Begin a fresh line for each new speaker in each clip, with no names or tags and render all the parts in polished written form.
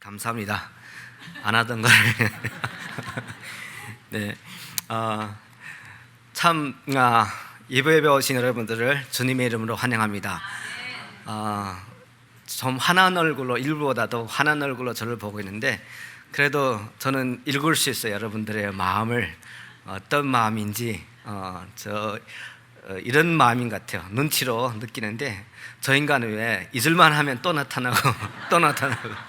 감사합니다. 안 하던 걸. 네, 참 예배 오신 여러분들을 주님의 이름으로 환영합니다. 좀 환한 얼굴로, 일부보다도 환한 얼굴로 저를 보고 있는데, 그래도 저는 읽을 수 있어요. 여러분들의 마음을 어떤 마음인지 이런 마음인 것 같아요. 눈치로 느끼는데, 저 인간은 왜 잊을만 하면 또 나타나고 또 나타나고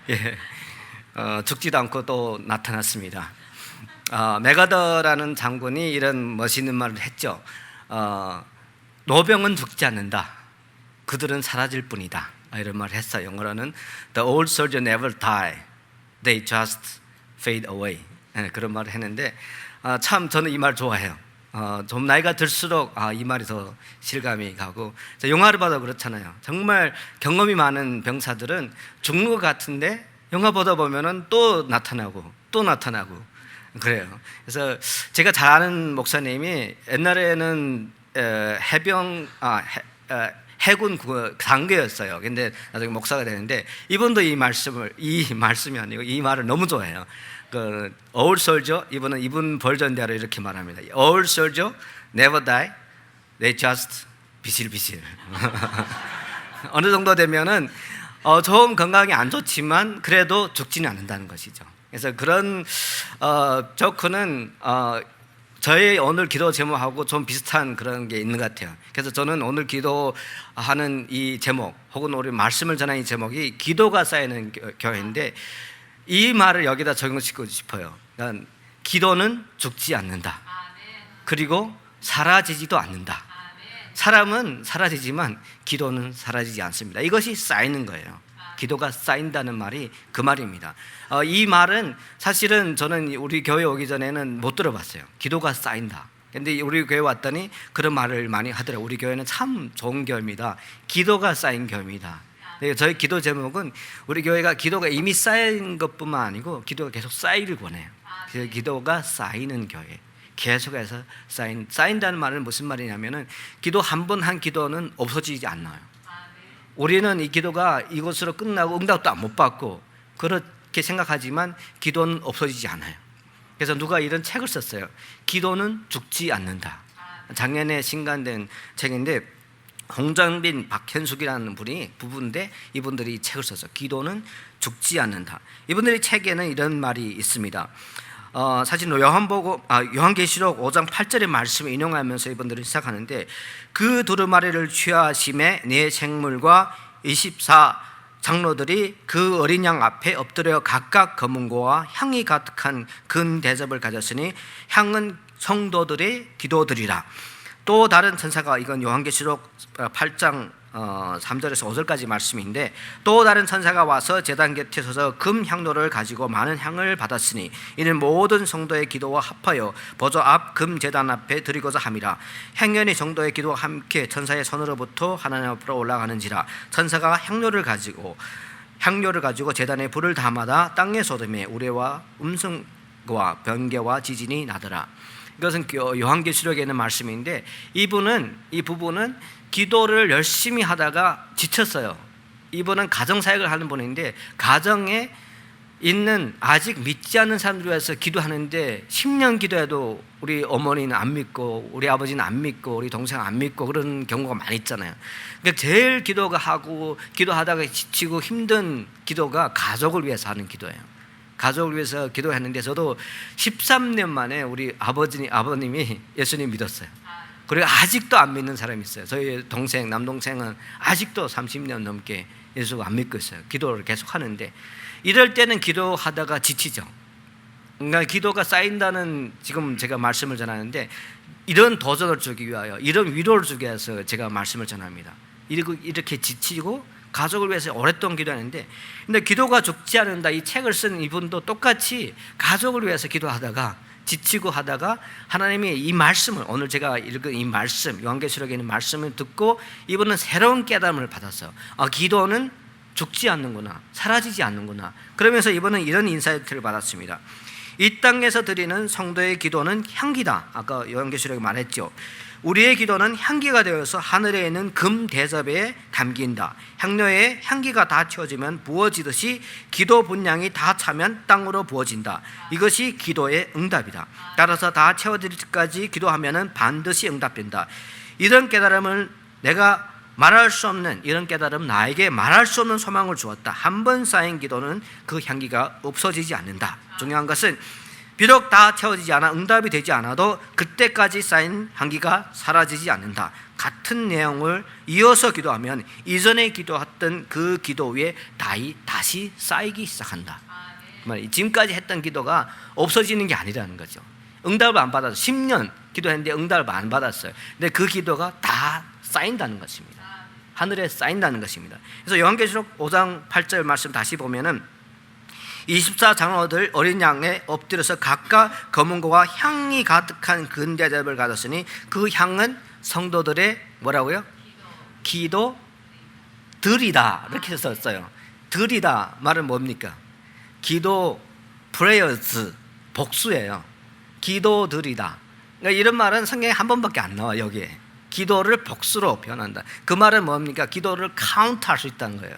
예, 죽지도 않고 또 나타났습니다. 메가더라는 장군이 이런 멋있는 말을 했죠. 노병은 죽지 않는다. 그들은 사라질 뿐이다. 이런 말을 했어요. 영어로는 The old soldier never die. They just fade away. 그런 말을 했는데, 참 저는 이 말 좋아해요. 좀 나이가 들수록 이 말이 더 실감이 가고, 영화를 봐도 그렇잖아요. 정말 경험이 많은 병사들은 죽는 것 같은데 영화 보다 보면은 또 나타나고 또 나타나고 그래요. 그래서 제가 잘 아는 목사님이 옛날에는 해군 장교였어요. 근데 나중에 목사가 되는데, 이분도 이 말씀이 아니고 이 말을 너무 좋아해요. Old soldier, 이분 버전대로 이렇게 말합니다. Old soldier never die, they just 비실비실. 어느 정도 되면은 좀 건강이 안 좋지만 그래도 죽지는 않는다는 것이죠. 그래서 그런 조크는 저의 오늘 기도 제목하고 좀 비슷한 그런 게 있는 것 같아요. 그래서 저는 오늘 기도하는 이 제목, 혹은 우리 말씀을 전하는 이 제목이 기도가 쌓이는 교회인데, 이 말을 여기다 적용시키고 싶어요. 그러니까 기도는 죽지 않는다. 그리고 사라지지도 않는다. 사람은 사라지지만 기도는 사라지지 않습니다. 이것이 쌓이는 거예요. 기도가 쌓인다는 말이 그 말입니다. 이 말은 사실은 저는 우리 교회 오기 전에는 못 들어봤어요. 기도가 쌓인다. 근데 우리 교회 왔더니 그런 말을 많이 하더라고요. 우리 교회는 참 좋은 교회입니다. 기도가 쌓인 교회입니다. 저희 기도 제목은, 우리 교회가 기도가 이미 쌓인 것뿐만 아니고 기도가 계속 쌓이길 원해요. 그래서 기도가 쌓이는 교회, 계속해서 쌓인다는 말은 무슨 말이냐면은, 기도 한 번 한 기도는 없어지지 않아요. 우리는 이 기도가 이것으로 끝나고 응답도 못 받고 그렇게 생각하지만 기도는 없어지지 않아요. 그래서 누가 이런 책을 썼어요. 기도는 죽지 않는다. 작년에 신간된 책인데, 홍정빈, 박현숙이라는 부부인데, 이분들이 이 책을 썼어요. 기도는 죽지 않는다. 이분들의 책에는 이런 말이 있습니다. 사실 요한계시록 5장 8절의 말씀을 인용하면서 이분들은 시작하는데, 그 두루마리를 취하심에 네 생물과 24 장로들이 그 어린 양 앞에 엎드려 각각 검은고와 향이 가득한 근 대접을 가졌으니 향은 성도들의 기도들이라. 또 다른 천사가, 이건 요한계시록 8장 3절에서 5절까지 말씀인데, 또 다른 천사가 와서 제단 곁에 서서 금 향로를 가지고 많은 향을 받았으니 이는 모든 성도의 기도와 합하여 보좌 앞 금 제단 앞에 드리고자 함이라. 향연이 성도의 기도와 함께 천사의 손으로부터 하나님 앞으로 올라가는지라. 천사가 향료를 가지고 제단에 불을 담아다 땅에 쏟음에 우레와 음성과 번개와 지진이 나더라. 이것은 요한계시록에 있는 말씀인데, 이 부부는 기도를 열심히 하다가 지쳤어요. 이분은 가정사역을 하는 분인데, 가정에 있는 아직 믿지 않는 사람들 위해서 기도하는데 10년 기도해도 우리 어머니는 안 믿고, 우리 아버지는 안 믿고, 우리 동생 안 믿고, 그런 경우가 많이 있잖아요. 그러니까 제일 기도하다가 지치고 힘든 기도가 가족을 위해서 하는 기도예요. 가족을 위해서 기도했는데, 저도 13년 만에 우리 아버님이 예수님 믿었어요. 그리고 아직도 안 믿는 사람이 있어요. 저희 남동생은 아직도 30년 넘게 예수 안 믿고 있어요. 기도를 계속 하는데, 이럴 때는 기도하다가 지치죠. 그러니까 기도가 쌓인다는, 지금 제가 말씀을 전하는데, 이런 도전을 주기 위하여, 이런 위로를 주기 위해서 제가 말씀을 전합니다. 이렇게 지치고 가족을 위해서 오랫동안 기도하는데, 근데 기도가 죽지 않는다, 이 책을 쓴 이분도 똑같이 가족을 위해서 기도하다가 지치고 하다가 하나님이 이 말씀을, 오늘 제가 읽은 이 말씀, 요한계시록에 있는 말씀을 듣고 이분은 새로운 깨달음을 받았어요. 기도는 죽지 않는구나, 사라지지 않는구나. 그러면서 이분은 이런 인사이트를 받았습니다. 이 땅에서 드리는 성도의 기도는 향기다. 아까 요한계시록에 말했죠. 우리의 기도는 향기가 되어서 하늘에 있는 금 대접에 담긴다. 향료에 향기가 다 채워지면 부어지듯이 기도 분량이 다 차면 땅으로 부어진다. 이것이 기도의 응답이다. 따라서 다 채워질 때까지 기도하면 반드시 응답된다. 이런 깨달음을 내가 말할 수 없는, 이런 깨달음, 나에게 말할 수 없는 소망을 주었다. 한 번 쌓인 기도는 그 향기가 없어지지 않는다. 중요한 것은 비록 다 채워지지 않아 응답이 되지 않아도 그때까지 쌓인 향기가 사라지지 않는다. 같은 내용을 이어서 기도하면 이전에 기도했던 그 기도 위에 다시 쌓이기 시작한다. 지금까지 했던 기도가 없어지는 게 아니라는 거죠. 응답을 안 받아서 10년 기도했는데 응답을 안 받았어요. 근데 그 기도가 다 쌓인다는 것입니다. 하늘에 쌓인다는 것입니다. 그래서 요한계시록 5장 8절 말씀 다시 보면은 24장로들 어린 양에 엎드려서 각각 검은 고와 향이 가득한 근대접을 가졌으니 그 향은 성도들의 뭐라고요? 기도들이다. 이렇게 썼어요. 들이다 말은 뭡니까? 기도 prayers 복수예요. 기도들이다. 그러니까 이런 말은 성경에 한 번밖에 안 나와. 여기에 기도를 복수로 표현한다. 그 말은 뭡니까? 기도를 카운트할 수 있다는 거예요.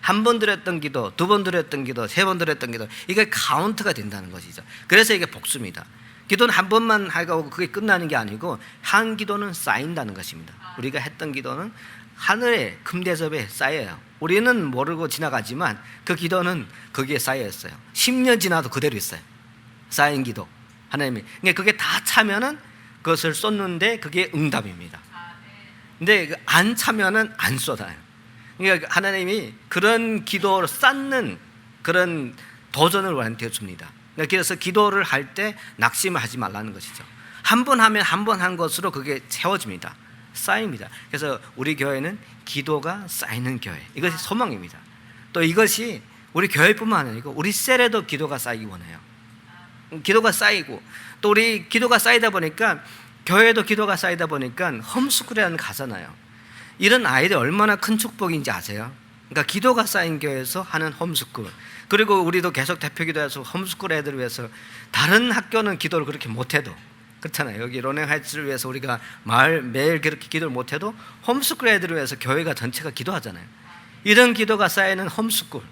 한 번 드렸던 기도, 두 번 드렸던 기도, 세 번 드렸던 기도, 이게 카운트가 된다는 것이죠. 그래서 이게 복수입니다. 기도는 한 번만 하고 그게 끝나는 게 아니고 한 기도는 쌓인다는 것입니다. 우리가 했던 기도는 하늘의 금대접에 쌓여요. 우리는 모르고 지나가지만 그 기도는 거기에 쌓여 있어요. 10년 지나도 그대로 있어요. 쌓인 기도. 하나님이. 그게 다 차면은 그것을 쏟는데 그게 응답입니다. 근데 안 차면은 안 쏟아요. 그러니까 하나님이 그런 기도를 쌓는 그런 도전을 우리한테 줍니다. 그래서 기도를 할 때 낙심을 하지 말라는 것이죠. 한 번 하면 한 번 한 것으로 그게 채워집니다. 쌓입니다. 그래서 우리 교회는 기도가 쌓이는 교회, 이것이 소망입니다. 또 이것이 우리 교회뿐만 아니고 우리 셀에도 기도가 쌓이기 원해요. 기도가 쌓이고 또 우리 기도가 쌓이다 보니까 교회도 기도가 쌓이다 보니까 홈스쿨이라는 가잖아요. 이런 아이들 얼마나 큰 축복인지 아세요? 그러니까 기도가 쌓인 교회에서 하는 홈스쿨, 그리고 우리도 계속 대표 기도해서 홈스쿨 애들을 위해서, 다른 학교는 기도를 그렇게 못해도 그렇잖아요. 여기 로냉 하이츠를 위해서 우리가 매일 그렇게 기도를 못해도 홈스쿨 애들을 위해서 교회가 전체가 기도하잖아요. 이런 기도가 쌓이는 홈스쿨,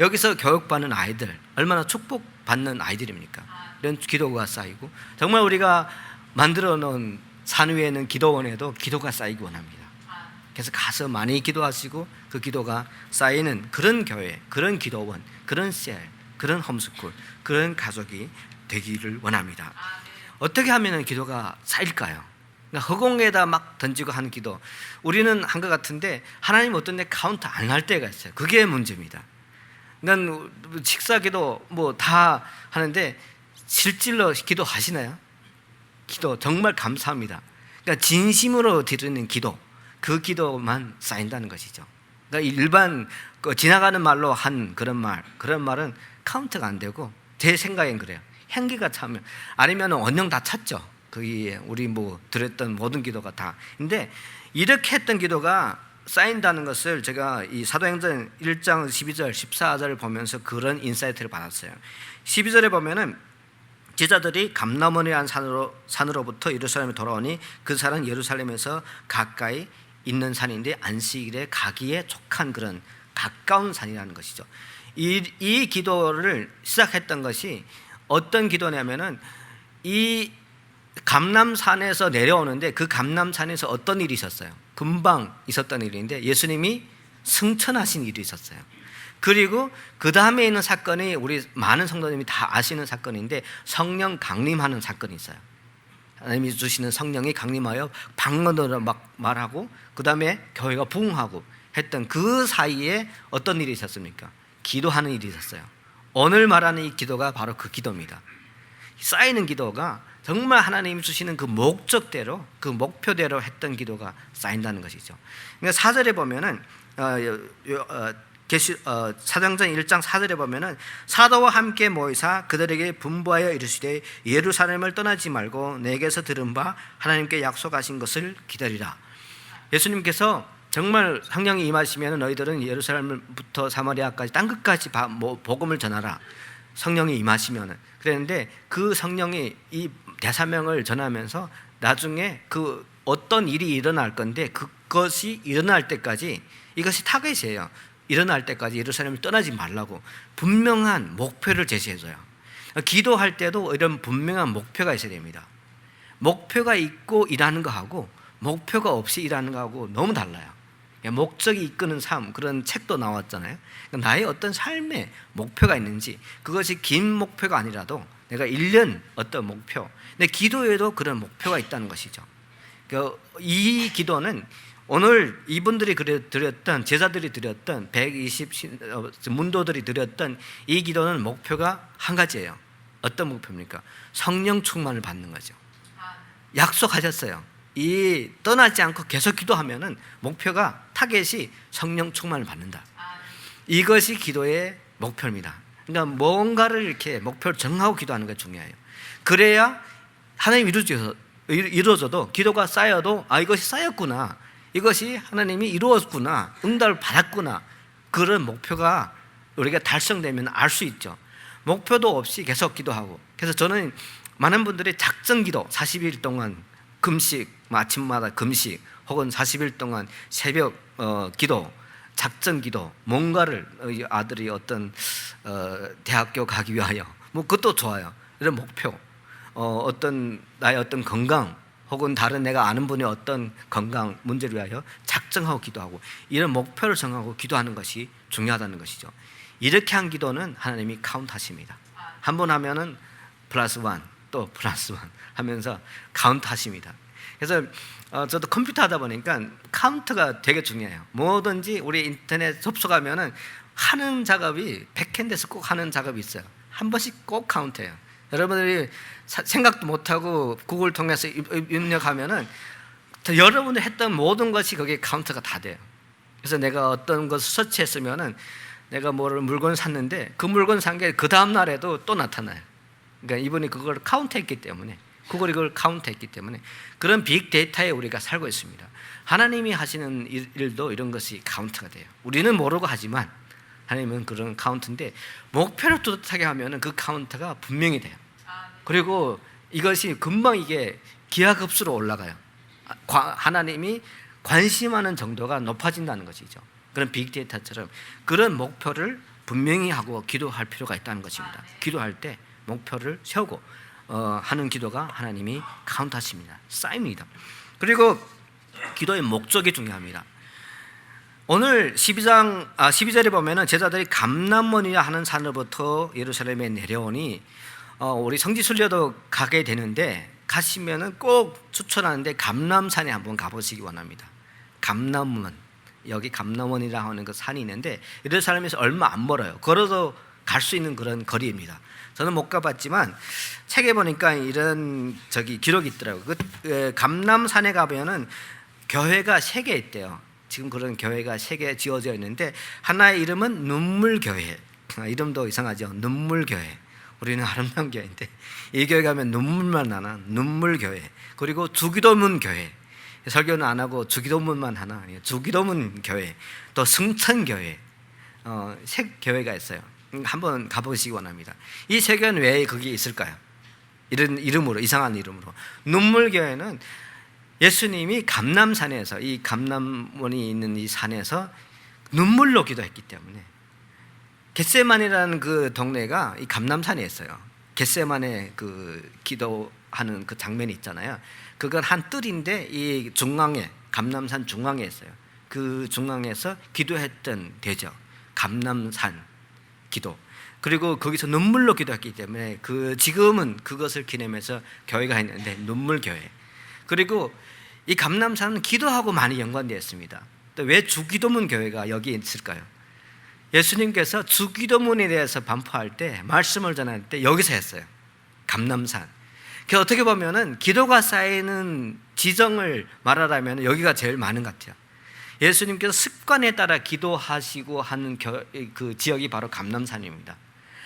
여기서 교육받는 아이들 얼마나 축복받는 아이들입니까? 이런 기도가 쌓이고, 정말 우리가 만들어 놓은 산 위에는 기도원에도 기도가 쌓이기 원합니다. 그래서 가서 많이 기도하시고 그 기도가 쌓이는 그런 교회, 그런 기도원, 그런 셀, 그런 홈스쿨, 그런 가족이 되기를 원합니다. 어떻게 하면 기도가 쌓일까요? 그러니까 허공에다 막 던지고 하는 기도, 우리는 한 것 같은데 하나님 어떤 데 카운트 안 할 때가 있어요. 그게 문제입니다. 그러니까 식사기도 뭐 다 하는데 실질로 기도하시나요? 기도 정말 감사합니다. 그러니까 진심으로 드리는 기도, 그 기도만 쌓인다는 것이죠. 그러니까 일반 지나가는 말로 한 그런 말은 카운트가 안 되고, 제 생각엔 그래요. 향기가 차면, 아니면 언영 다 찼죠. 거기에 우리 뭐 드렸던 모든 기도가 다. 근데 이렇게 했던 기도가 쌓인다는 것을 제가 이 사도행전 1장 12절 14절을 보면서 그런 인사이트를 받았어요. 12절에 보면은 제자들이 감람원이라는 산으로부터 예루살렘에 돌아오니 그 산은 예루살렘에서 가까이 있는 산인데 안식일에 가기에 족한 그런 가까운 산이라는 것이죠. 이 기도를 시작했던 것이 어떤 기도냐면은 이 감람산에서 내려오는데, 그 감람산에서 어떤 일이 있었어요? 금방 있었던 일인데 예수님이 승천하신 일이 있었어요. 그리고 그 다음에 있는 사건이 우리 많은 성도님이 다 아시는 사건인데 성령 강림하는 사건이 있어요. 하나님이 주시는 성령이 강림하여 방언으로 막 말하고 그 다음에 교회가 부흥하고 했던 그 사이에 어떤 일이 있었습니까? 기도하는 일이 있었어요. 오늘 말하는 이 기도가 바로 그 기도입니다. 쌓이는 기도가 정말 하나님이 주시는 그 목적대로, 그 목표대로 했던 기도가 쌓인다는 것이죠. 그러니까 4절에 보면은 사도행전 1장 4절에 보면은 사도와 함께 모이사 그들에게 분부하여 이르시되 예루살렘을 떠나지 말고 내게서 들은 바 하나님께 약속하신 것을 기다리라. 예수님께서 정말 성령이 임하시면 너희들은 예루살렘부터 사마리아까지 땅 끝까지 복음을 전하라. 성령이 임하시면 그랬는데, 그 성령이 이 대사명을 전하면서 나중에 그 어떤 일이 일어날 건데 그것이 일어날 때까지 이것이 타겟이에요. 일어날 때까지 예루살렘을 떠나지 말라고 분명한 목표를 제시해줘요. 기도할 때도 이런 분명한 목표가 있어야 됩니다. 목표가 있고 일하는 거하고 목표가 없이 일하는 거하고 너무 달라요. 목적이 이끄는 삶, 그런 책도 나왔잖아요. 나의 어떤 삶에 목표가 있는지, 그것이 긴 목표가 아니라도 내가 1년 어떤 목표, 내 기도에도 그런 목표가 있다는 것이죠. 이 기도는 오늘 이분들이 드렸던, 제자들이 드렸던 120 문도들이 드렸던 이 기도는 목표가 한 가지예요. 어떤 목표입니까? 성령 충만을 받는 거죠. 약속하셨어요. 이 떠나지 않고 계속 기도하면은 목표가, 타겟이 성령 충만을 받는다. 이것이 기도의 목표입니다. 그러니까 뭔가를 이렇게 목표를 정하고 기도하는 게 중요해요. 그래야 하나님이 이루어져도, 기도가 쌓여도 이것이 쌓였구나, 이것이 하나님이 이루었구나, 응답을 받았구나, 그런 목표가 우리가 달성되면 알 수 있죠. 목표도 없이 계속 기도하고. 그래서 저는 많은 분들이 작전 기도 40일 동안 금식, 아침마다 금식, 혹은 40일 동안 새벽 기도, 작전 기도, 뭔가를 아들이 어떤 대학교 가기 위하여, 뭐 그것도 좋아요. 이런 목표, 어떤 나의 어떤 건강, 혹은 다른 내가 아는 분의 어떤 건강 문제를 위하여 작정하고 기도하고, 이런 목표를 정하고 기도하는 것이 중요하다는 것이죠. 이렇게 한 기도는 하나님이 카운트하십니다. 한 번 하면은 플러스 원, 또 플러스 원 하면서 카운트하십니다. 그래서 저도 컴퓨터 하다 보니까 카운트가 되게 중요해요. 뭐든지 우리 인터넷 접속하면은 하는 작업이, 백엔드에서 꼭 하는 작업이 있어요. 한 번씩 꼭 카운트해요. 여러분들이 생각도 못하고 구글 통해서 입력하면은 여러분이 했던 모든 것이 거기에 카운트가 다 돼요. 그래서 내가 어떤 것을 서치했으면은, 내가 뭐를 물건 샀는데 그 물건 산 게 그 다음 날에도 또 나타나요. 그러니까 이분이 그걸 카운트했기 때문에, 구글이 그걸 카운트했기 때문에 그런 빅데이터에 우리가 살고 있습니다. 하나님이 하시는 일도 이런 것이 카운트가 돼요. 우리는 모르고 하지만 하나님은 그런 카운트인데, 목표를 뚜렷하게 하면은 그 카운트가 분명히 돼요. 그리고 이것이 금방 이게 기하급수로 올라가요. 하나님이 관심하는 정도가 높아진다는 것이죠. 그런 빅데이터처럼 그런 목표를 분명히 하고 기도할 필요가 있다는 것입니다. 기도할 때 목표를 세우고 하는 기도가 하나님이 카운트하십니다. 쌓입니다. 그리고 기도의 목적이 중요합니다. 오늘 12절에 보면은 제자들이 감람원이라 하는 산으로부터 예루살렘에 내려오니, 우리 성지순례도 가게 되는데, 가시면은 꼭 추천하는데 감람산에 한번 가보시기 원합니다. 감람원, 여기 감람원이라 하는 그 산이 있는데 예루살렘에서 얼마 안 멀어요. 걸어서 갈 수 있는 그런 거리입니다. 저는 못 가봤지만 책에 보니까 이런 기록이 있더라고요. 그 감람산에 가면은 교회가 3개 있대요. 지금 그런 교회가 3개 지어져 있는데, 하나의 이름은 눈물교회. 이름도 이상하죠. 눈물교회. 우리는 아름다운 교회인데 이 교회 가면 눈물만 나는 눈물교회. 그리고 주기도문 교회. 설교는 안 하고 주기도문만 하나. 주기도문 교회. 또 승천교회. 3 교회가 있어요. 한번 가보시기 원합니다. 이 3교회는 왜 거기 있을까요? 이런 이름으로, 이상한 이름으로. 눈물교회는 예수님이 감람산에서, 이 감람원이 있는 이 산에서 눈물로 기도했기 때문에, 겟세마네라는 그 동네가 이 감람산에 있어요. 겟세마네 그 기도하는 그 장면이 있잖아요. 그건 한 뜰인데 이 중앙에, 감람산 중앙에 있어요. 그 중앙에서 기도했던 데죠. 감람산 기도. 그리고 거기서 눈물로 기도했기 때문에 지금은 그것을 기념해서 교회가 있는데 눈물교회. 그리고 이 감람산은 기도하고 많이 연관되어 있습니다. 또 왜 주기도문 교회가 여기 있을까요? 예수님께서 주기도문에 대해서 반포할 때, 말씀을 전할 때 여기서 했어요. 감람산. 그 어떻게 보면은 기도가 쌓이는 지정을 말하라면 여기가 제일 많은 것 같아요. 예수님께서 습관에 따라 기도하시고 하는 그 지역이 바로 감람산입니다.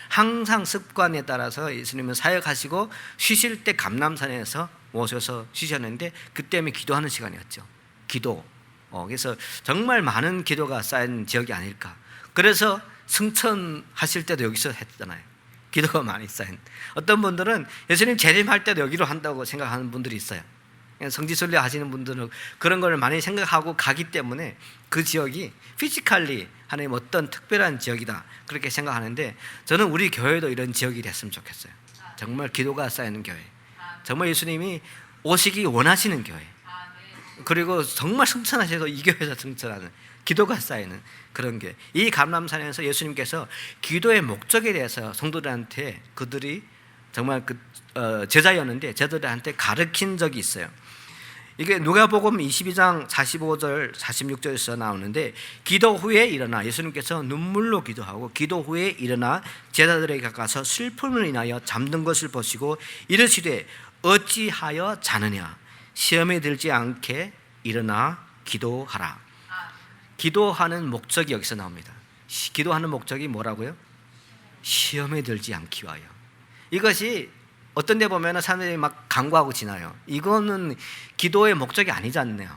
항상 습관에 따라서 예수님은 사역하시고 쉬실 때 감람산에서 오셔서 쉬셨는데, 그때문에 기도하는 시간이었죠. 기도. 그래서 정말 많은 기도가 쌓인 지역이 아닐까. 그래서 승천하실 때도 여기서 했잖아요. 기도가 많이 쌓인. 어떤 분들은 예수님 재림할 때도 여기로 한다고 생각하는 분들이 있어요. 성지순례 하시는 분들은 그런 걸 많이 생각하고 가기 때문에 그 지역이 피지컬리 하나님 어떤 특별한 지역이다 그렇게 생각하는데, 저는 우리 교회도 이런 지역이 됐으면 좋겠어요. 정말 기도가 쌓이는 교회, 정말 예수님이 오시기 원하시는 교회, 그리고 정말 승천하셔도 이 교회에서 승천하는, 기도가 쌓이는 그런 교회. 이 감람산에서 예수님께서 기도의 목적에 대해서 성도들한테, 그들이 정말 제자였는데 제자들한테 가르친 적이 있어요. 이게 누가복음 22장 45절 46절에서 나오는데, 기도 후에 일어나, 예수님께서 눈물로 기도하고 기도 후에 일어나 제자들에게 가서 슬픔을 인하여 잠든 것을 보시고 이르시되 어찌하여 자느냐, 시험에 들지 않게 일어나 기도하라. 기도하는 목적이 여기서 나옵니다. 기도하는 목적이 뭐라고요? 시험에 들지 않기 위하여. 이것이 어떤 데 보면 사람들이 막 간과하고 지나요. 이거는 기도의 목적이 아니지 않나요?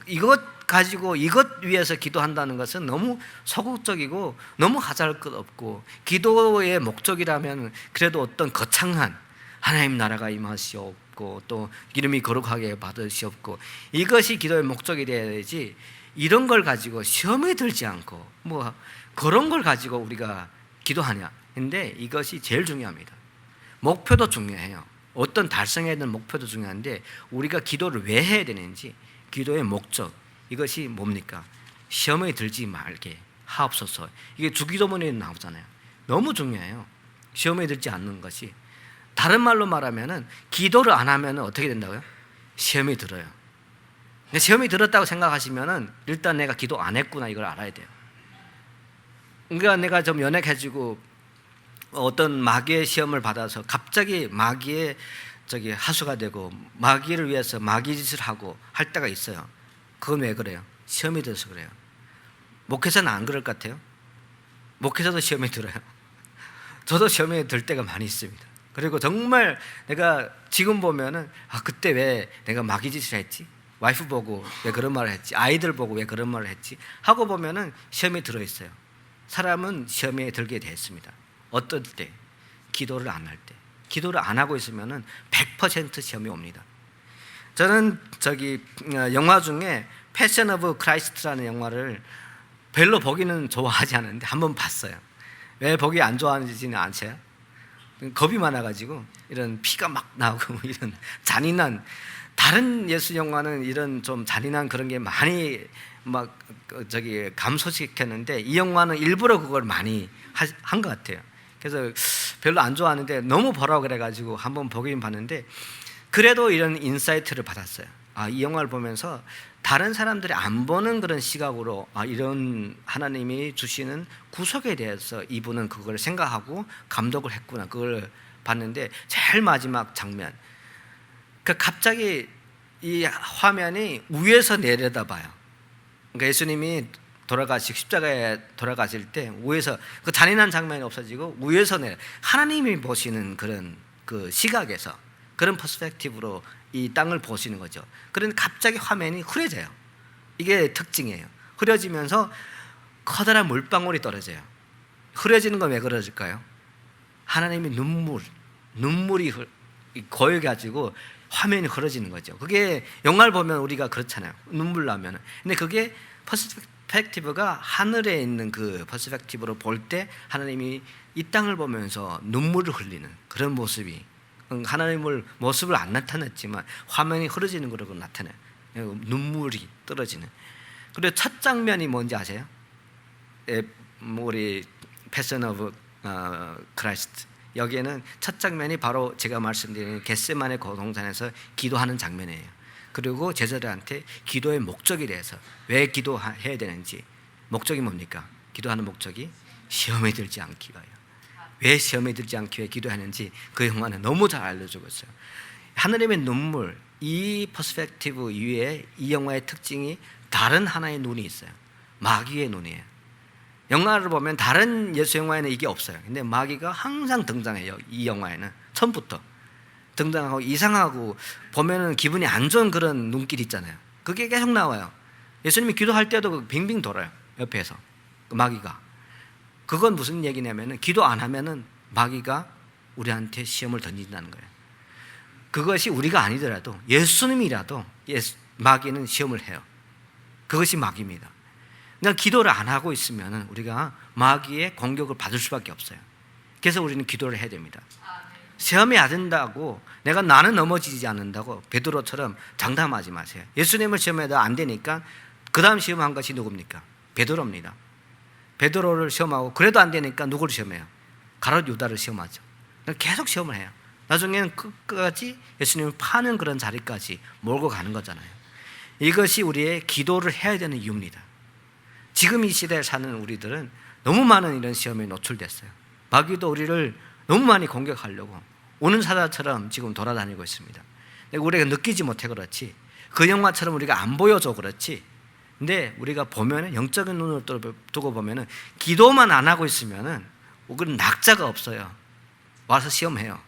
이것 가지고 이것 위해서 기도한다는 것은 너무 소극적이고 너무 하잘 것 없고, 기도의 목적이라면 그래도 어떤 거창한 하나님 나라가 임하시옵고 또 이름이 거룩하게 받으시옵고, 이것이 기도의 목적이 되어야지, 이런 걸 가지고 시험에 들지 않고 뭐 그런 걸 가지고 우리가 기도하냐. 근데 이것이 제일 중요합니다. 목표도 중요해요. 어떤 달성해야 되는 목표도 중요한데, 우리가 기도를 왜 해야 되는지, 기도의 목적, 이것이 뭡니까? 시험에 들지 말게 하옵소서. 이게 주기도문에 나오잖아요. 너무 중요해요. 시험에 들지 않는 것이. 다른 말로 말하면은 기도를 안 하면 어떻게 된다고요? 시험이 들어요. 근데 시험이 들었다고 생각하시면은 일단 내가 기도 안 했구나, 이걸 알아야 돼요. 그러니까 내가 좀 연약해지고 어떤 마귀의 시험을 받아서 갑자기 마귀의 하수가 되고 마귀를 위해서 마귀짓을 하고 할 때가 있어요. 그건 왜 그래요? 시험이 들어서 그래요. 목회자는 안 그럴 것 같아요? 목회자도 시험에 들어요. 저도 시험에 들 때가 많이 있습니다. 그리고 정말 내가 지금 보면은 그때 왜 내가 마귀짓을 했지? 와이프 보고 왜 그런 말을 했지? 아이들 보고 왜 그런 말을 했지? 하고 보면은 시험에 들어있어요. 사람은 시험에 들게 되었습니다. 어떨 때? 기도를 안 할 때. 기도를 안 하고 있으면은 100% 시험이 옵니다. 저는 영화 중에 패션 오브 크라이스트라는 영화를 별로 보기는 좋아하지 않는데 한번 봤어요. 왜 보기 안 좋아하는지는 아세요? 겁이 많아가지고, 이런 피가 막 나오고 이런 잔인한, 다른 예수 영화는 이런 좀 잔인한 그런 게 많이 막 감소시켰는데, 이 영화는 일부러 그걸 많이 한 것 같아요. 그래서 별로 안 좋아하는데 너무 보라고 그래가지고 한번 보긴 봤는데, 그래도 이런 인사이트를 받았어요. 이 영화를 보면서 다른 사람들이 안 보는 그런 시각으로 이런 하나님이 주시는 구속에 대해서 이분은 그걸 생각하고 감독을 했구나, 그걸 봤는데, 제일 마지막 장면, 갑자기 이 화면이 위에서 내려다봐요. 그러니까 예수님이 십자가에 돌아가실 때 위에서, 그 잔인한 장면이 없어지고 위에서 하나님이 보시는 그런 그 시각에서, 그런 퍼스펙티브로 이 땅을 보시는 거죠. 그런데 갑자기 화면이 흐려져요. 이게 특징이에요. 흐려지면서 커다란 물방울이 떨어져요. 흐려지는 건 왜 그러실까요? 하나님의 눈물이 고여가지고 화면이 흐려지는 거죠. 그게 영화를 보면 우리가 그렇잖아요. 눈물 나면. 근데 그게 퍼스펙티브가 하늘에 있는 그 퍼스펙티브로 볼 때 하나님이 이 땅을 보면서 눈물을 흘리는 그런 모습이, 하나님을 모습을 안 나타냈지만 화면이 흐려지는 거로 나타나요. 눈물이 떨어지는. 그리고 첫 장면이 뭔지 아세요? 우리 패션 오브 크라이스트, 여기에는 첫 장면이 바로 제가 말씀드린 겟세마네 고동산에서 기도하는 장면이에요. 그리고 제자들한테 기도의 목적에 대해서, 왜 기도해야 되는지, 목적이 뭡니까? 기도하는 목적이 시험에 들지 않기 위하여. 왜 시험에 들지 않기 위해 기도하는지 그 영화는 너무 잘 알려주고 있어요. 하나님의 눈물, 이 퍼스펙티브 위에 이 영화의 특징이 다른 하나의 눈이 있어요. 마귀의 눈이에요. 영화를 보면 다른 예수 영화에는 이게 없어요. 근데 마귀가 항상 등장해요. 이 영화에는 처음부터 등장하고, 이상하고 보면은 기분이 안 좋은 그런 눈길 있잖아요. 그게 계속 나와요. 예수님이 기도할 때도 빙빙 돌아요. 옆에서 마귀가. 그건 무슨 얘기냐면은, 기도 안 하면은 마귀가 우리한테 시험을 던진다는 거예요. 그것이 우리가 아니더라도 예수님이라도 마귀는 시험을 해요. 그것이 마귀입니다. 그냥 기도를 안 하고 있으면 우리가 마귀의 공격을 받을 수밖에 없어요. 그래서 우리는 기도를 해야 됩니다. 시험이 안 된다고 나는 넘어지지 않는다고 베드로처럼 장담하지 마세요. 예수님을 시험해도 안 되니까 그 다음 시험한 것이 누굽니까? 베드로입니다. 베드로를 시험하고 그래도 안 되니까 누구를 시험해요? 가룟 유다를 시험하죠. 계속 시험을 해요. 나중에는 끝까지 예수님을 파는 그런 자리까지 몰고 가는 거잖아요. 이것이 우리의 기도를 해야 되는 이유입니다. 지금 이 시대에 사는 우리들은 너무 많은 이런 시험에 노출됐어요. 마귀도 우리를 너무 많이 공격하려고 오는 사자처럼 지금 돌아다니고 있습니다. 우리가 느끼지 못해 그렇지, 그 영화처럼 우리가 안 보여줘 그렇지, 근데 우리가 보면 영적인 눈을 두고 보면 기도만 안 하고 있으면 우리는 낙자가 없어요. 와서 시험해요.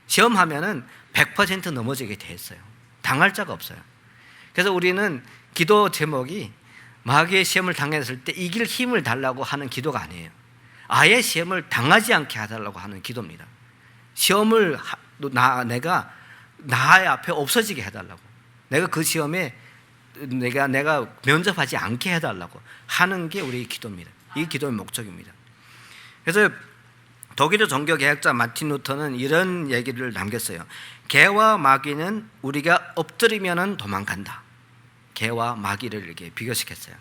시험하면 100% 넘어지게 돼 있어요. 당할 자가 없어요. 그래서 우리는 기도 제목이 마귀의 시험을 당했을 때 이길 힘을 달라고 하는 기도가 아니에요. 아예 시험을 당하지 않게 해달라고 하는 기도입니다. 시험을 내가 나의 앞에 없어지게 해달라고, 내가 그 시험에 내가 면접하지 않게 해달라고 하는 게 우리의 기도입니다. 이 기도의 목적입니다. 그래서 독일의 종교개혁자 마틴 루터는 이런 얘기를 남겼어요. 개와 마귀는 우리가 엎드리면 도망간다. 개와 마귀를 이렇게 비교시켰어요.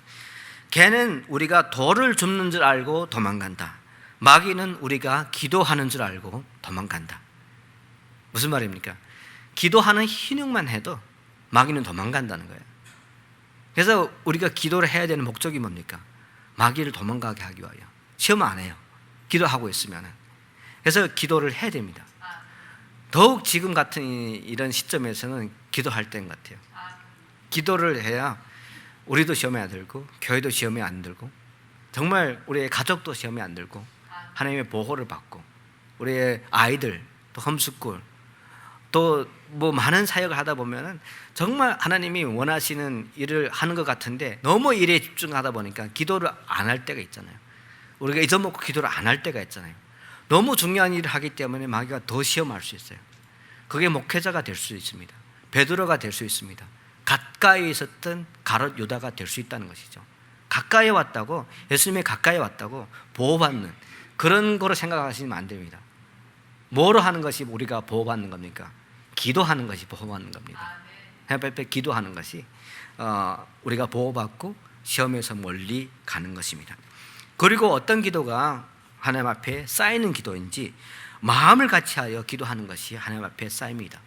개는 우리가 돌을 줍는 줄 알고 도망간다. 마귀는 우리가 기도하는 줄 알고 도망간다. 무슨 말입니까? 기도하는 희능만 해도 마귀는 도망간다는 거예요. 그래서 우리가 기도를 해야 되는 목적이 뭡니까? 마귀를 도망가게 하기 위하여. 시험 안 해요. 기도하고 있으면. 그래서 기도를 해야 됩니다. 더욱 지금 같은 이런 시점에서는 기도할 때인 것 같아요. 기도를 해야 우리도 시험에 안 들고, 교회도 시험에 안 들고, 정말 우리의 가족도 시험에 안 들고, 하나님의 보호를 받고, 우리의 아이들 또 홈스쿨 또 뭐 많은 사역을 하다 보면은 정말 하나님이 원하시는 일을 하는 것 같은데 너무 일에 집중하다 보니까 기도를 안 할 때가 있잖아요. 우리가 잊어먹고 기도를 안 할 때가 있잖아요. 너무 중요한 일을 하기 때문에 마귀가 더 시험할 수 있어요. 그게 목회자가 될 수 있습니다. 베드로가 될 수 있습니다. 가까이 있었던 가룟 유다가 될 수 있다는 것이죠. 가까이 왔다고, 예수님이 가까이 왔다고 보호받는 그런 거로 생각하시면 안 됩니다. 뭐로 하는 것이 우리가 보호받는 겁니까? 기도하는 것이 보호받는 겁니다. 기도하는 것이 우리가 보호받고 시험에서 멀리 가는 것입니다. 그리고 어떤 기도가 하나님 앞에 쌓이는 기도인지 마음을 같이하여 기도하는 것이 하나님 앞에 쌓입니다.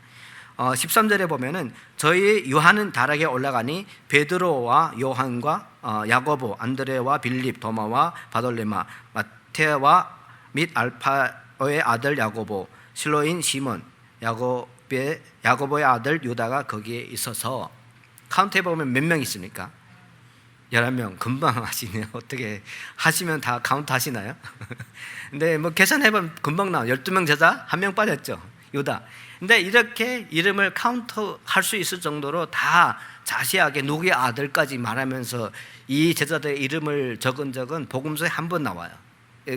13절에 보면은 저희 요한은 다락에 올라가니 베드로와 요한과 야고보, 안드레와 빌립, 도마와 바돌레마, 마테와 및 알파의 아들 야고보, 실로인 시몬, 야고보의 아들 유다가 거기에 있어서, 카운트해 보면 몇 명 있습니까? 11명. 금방 하시네요. 어떻게 하시면 다 카운트 하시나요? 근데 뭐 계산해보면 금방 나와요. 12명 제자, 1명 빠졌죠, 유다. 근데 이렇게 이름을 카운트 할 수 있을 정도로 다 자세하게 누구의 아들까지 말하면서 이 제자들의 이름을 적은 적은 복음서에 한 번 나와요.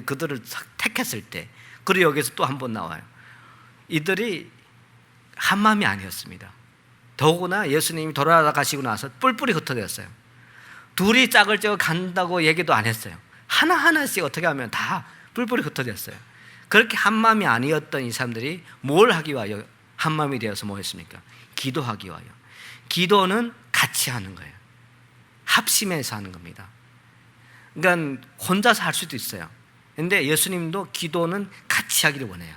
그들을 택했을 때. 그리고 여기서 또 한 번 나와요. 이들이 한 마음이 아니었습니다. 더구나 예수님이 돌아가시고 나서 뿔뿔이 흩어졌어요. 둘이 짝을 쪄 간다고 얘기도 안 했어요. 하나하나씩 어떻게 하면 다 뿔뿔이 흩어졌어요. 그렇게 한 마음이 아니었던 이 사람들이 뭘 하기 위하여 한 마음이 되어서 뭐 했습니까? 기도하기 위하여. 기도는 같이 하는 거예요. 합심해서 하는 겁니다. 그러니까 혼자서 할 수도 있어요. 그런데 예수님도 기도는 같이 하기를 원해요.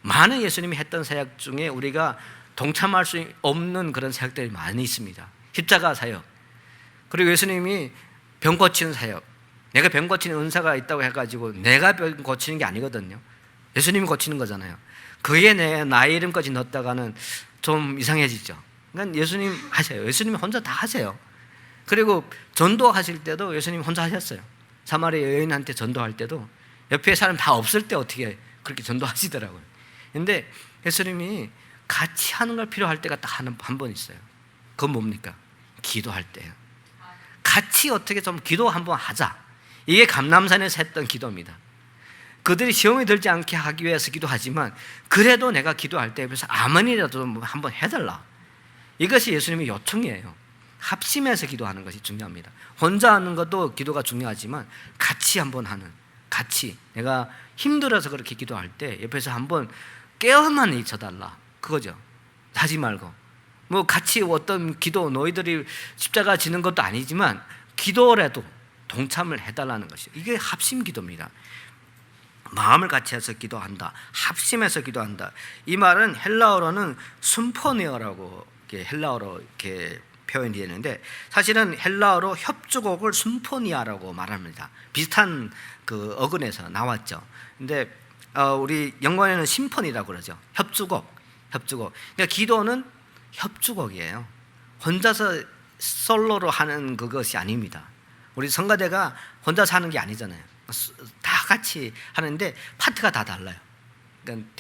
많은 예수님이 했던 사역 중에 우리가 동참할 수 없는 그런 사역들이 많이 있습니다. 십자가 사역, 그리고 예수님이 병 고치는 사역. 내가 병 고치는 은사가 있다고 해가지고 내가 병 고치는 게 아니거든요. 예수님이 고치는 거잖아요. 그게 나의 이름까지 넣었다가는 좀 이상해지죠. 그러니까 예수님 하세요. 예수님이 혼자 다 하세요. 그리고 전도하실 때도 예수님이 혼자 하셨어요. 사마리아 여인한테 전도할 때도 옆에 사람 다 없을 때 어떻게 그렇게 전도하시더라고요. 그런데 예수님이 같이 하는 걸 필요할 때가 딱 한 번 있어요. 그건 뭡니까? 기도할 때예요. 같이 어떻게 좀 기도 한번 하자. 이게 감람산에서 했던 기도입니다. 그들이 시험에 들지 않게 하기 위해서 기도하지만 그래도 내가 기도할 때 그래서 아멘이라도 한번 해달라. 이것이 예수님의 요청이에요. 합심해서 기도하는 것이 중요합니다. 혼자 하는 것도 기도가 중요하지만 같이 한번 하는, 같이 내가 힘들어서 그렇게 기도할 때 옆에서 한번 깨어만 있어달라, 그거죠. 하지 말고 뭐 같이 어떤 기도, 너희들이 십자가 지는 것도 아니지만 기도라도 동참을 해달라는 것이죠. 이게 합심 기도입니다. 마음을 같이 해서 기도한다, 합심해서 기도한다. 이 말은 헬라어로는 순포니어라고 헬라어로 이렇게 표현이 되는데, 사실은 헬라어로 협주곡을 순포니아라고 말합니다. 비슷한 그 어근에서 나왔죠. 근데 우리 영어에는 심포니라고 그러죠. 협주곡. 그러니까 기도는 협주곡이에요. 혼자서 솔로로 하는 그것이 아닙니다. 우리 성가대가 혼자서 하는 게 아니잖아요. 다 같이 하는데 파트가 다 달라요. 그러니까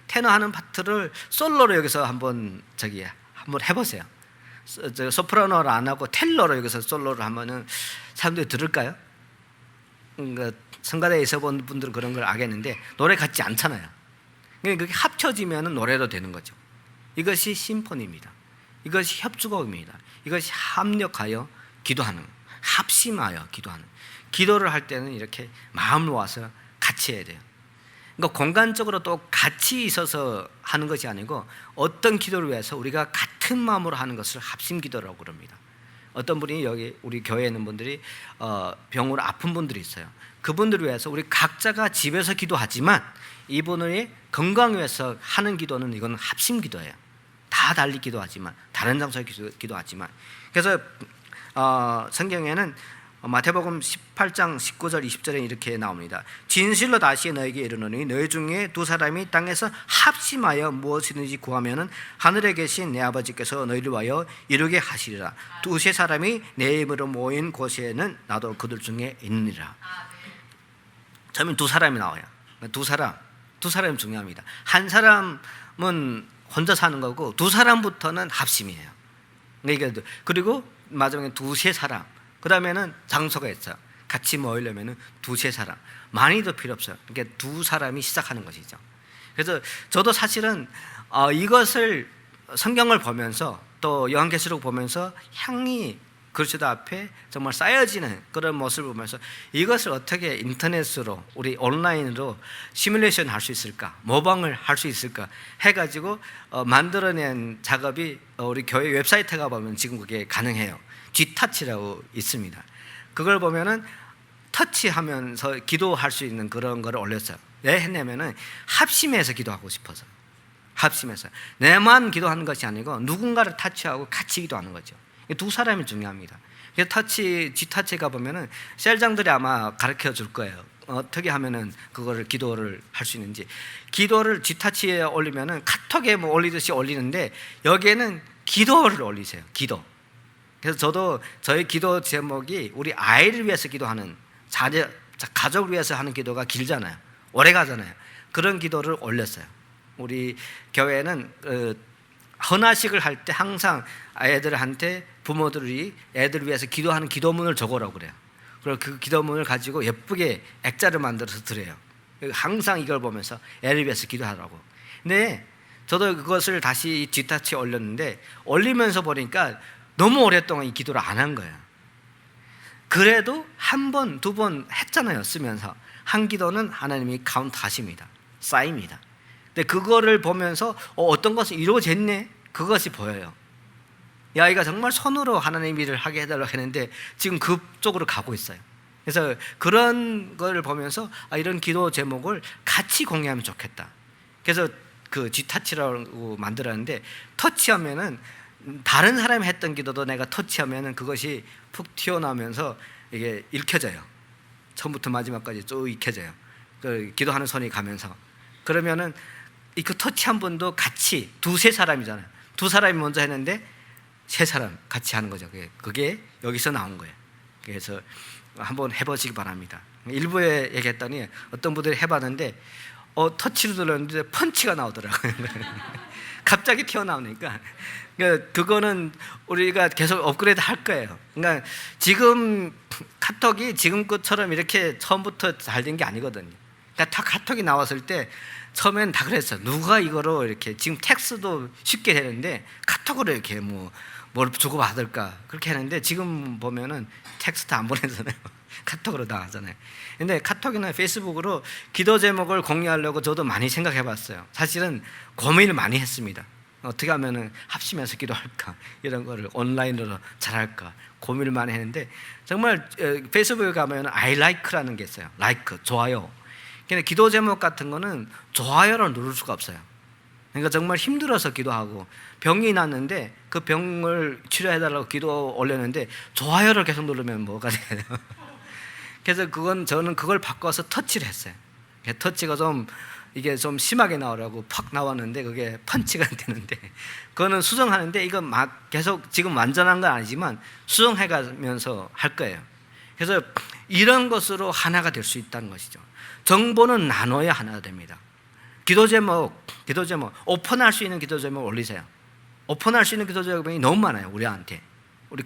테너 하는 파트를 솔로로 여기서 한번 해보세요. 소프라노를 안 하고 텔러로 여기서 솔로를 하면은 사람들이 들을까요? 그러니까 성가대에 있어 본 분들은 그런 걸 알겠는데 노래 같지 않잖아요. 그게 합쳐지면 노래로 되는 거죠. 이것이 심포니입니다. 이것이 협주곡입니다. 이것이 합력하여 기도하는, 합심하여 기도하는. 기도를 할 때는 이렇게 마음을 모아서 같이 해야 돼요. 그러니까 공간적으로 또 같이 있어서 하는 것이 아니고 어떤 기도를 위해서 우리가 같은 마음으로 하는 것을 합심 기도라고 그럽니다. 어떤 분이 여기 우리 교회에 있는 분들이 병으로 아픈 분들이 있어요. 그분들을 위해서 우리 각자가 집에서 기도하지만 이분의 건강 위해서 하는 기도는 이건 합심 기도예요. 다 달리 기도하지만 다른 장소에 기도하지만. 그래서 성경에는 마태복음 18장 19절 20절에 이렇게 나옵니다. 진실로 다시 너에게 이르노니 너희 중에 두 사람이 땅에서 합심하여 무엇이든지 구하면은 하늘에 계신 내 아버지께서 너희를 위하여 이루게 하시리라. 두세 사람이 내 이름으로 모인 곳에는 나도 그들 중에 있느니라. 처음에 두 사람이 나와요. 두 사람이 중요합니다. 한 사람은 혼자 사는 거고 두 사람부터는 합심이에요. 그리고 마지막에 두세 사람, 그 다음에는 장소가 있어요. 같이 모이려면 두세 사람, 많이도 필요 없어요. 그러니까 두 사람이 시작하는 것이죠. 그래서 저도 사실은 이것을 성경을 보면서 또 요한계시록 보면서 향이 그리스도 앞에 정말 쌓여지는 그런 모습을 보면서 이것을 어떻게 인터넷으로 우리 온라인으로 시뮬레이션 할 수 있을까, 모방을 할 수 있을까 해가지고 만들어낸 작업이 우리 교회 웹사이트에 가보면 지금 그게 가능해요. G타치라고 있습니다. 그걸 보면은 터치하면서 기도할 수 있는 그런 거를 올렸어요. 왜 했냐면은 합심해서 기도하고 싶어서. 합심해서 내만 기도하는 것이 아니고 누군가를 터치하고 같이 기도하는 거죠. 두 사람이 중요합니다. G타치에 가보면은 셀장들이 아마 가르쳐 줄 거예요. 어떻게 하면은 그거를 기도를 할 수 있는지. 기도를 G타치에 올리면은 카톡에 뭐 올리듯이 올리는데 여기에는 기도를 올리세요. 기도. 그래서 저도 저희 기도 제목이 우리 아이를 위해서 기도하는, 가족을 위해서 하는 기도가 길잖아요. 오래 가잖아요. 그런 기도를 올렸어요. 우리 교회는 헌화식을 할 때 항상 애들한테 부모들이 애들을 위해서 기도하는 기도문을 적으라고 그래요. 그리고 그 기도문을 가지고 예쁘게 액자를 만들어서 드려요. 항상 이걸 보면서 애를 위해서 기도하라고. 근데 저도 그것을 다시 G타치에 올렸는데 올리면서 보니까 너무 오랫동안 이 기도를 안 한 거예요. 그래도 한 번, 두 번 했잖아요. 쓰면서 한 기도는 하나님이 카운트 하십니다. 쌓입니다. 근데 그거를 보면서 어떤 것이 이루어졌네, 그것이 보여요. 이 아이가 정말 손으로 하나님 일을 하게 해달라고 했는데 지금 그쪽으로 가고 있어요. 그래서 그런 걸 보면서 이런 기도 제목을 같이 공유하면 좋겠다. 그래서 그 G타치라고 만들었는데, 터치하면은 다른 사람이 했던 기도도 내가 터치하면은 그것이 푹 튀어나오면서 이게 읽혀져요. 처음부터 마지막까지 쭉 읽혀져요. 그 기도하는 손이 가면서. 그러면은 그 터치한 분도 같이 두세 사람이잖아요. 두 사람이 먼저 했는데 세 사람 같이 하는 거죠. 그게 여기서 나온 거예요. 그래서 한번 해보시기 바랍니다. 일부에 얘기했더니 어떤 분들이 해봤는데 터치를 눌렀는데 펀치가 나오더라고요. 갑자기 튀어나오니까. 그거는 우리가 계속 업그레이드 할 거예요. 그러니까 지금 카톡이 지금 것처럼 이렇게 처음부터 잘 된 게 아니거든요. 그러니까 다 카톡이 나왔을 때 처음엔 다 그랬어. 누가 이거로 이렇게 지금 텍스트도 쉽게 되는데 카톡으로 이렇게 뭘 주고 받을까 그렇게 하는데 지금 보면은 텍스트 안 보내잖아요. 카톡으로 다 하잖아요. 근데 카톡이나 페이스북으로 기도 제목을 공유하려고 저도 많이 생각해 봤어요. 사실은 고민을 많이 했습니다. 어떻게 하면은 합심해서 기도할까, 이런 거를 온라인으로 잘할까 고민을 많이 했는데, 정말 페이스북에 가면 I like라는 게 있어요. like, 좋아요. 근데 기도 제목 같은 거는 좋아요를 누를 수가 없어요. 그러니까 정말 힘들어서 기도하고 병이 났는데 그 병을 치료해달라고 기도 올렸는데 좋아요를 계속 누르면 뭐가 돼요? 그래서 저는 그걸 바꿔서 터치를 했어요. 터치가 이게 좀 심하게 나오라고 팍 나왔는데 그게 펀치가 되는데, 그거는 수정하는데 이거 막 계속 지금 완전한 건 아니지만 수정해가면서 할 거예요. 그래서 이런 것으로 하나가 될 수 있다는 것이죠. 정보는 나눠야 하나가 됩니다. 기도 제목 오픈할 수 있는 기도 제목 올리세요. 오픈할 수 있는 기도 제목이 너무 많아요. 우리한테, 우리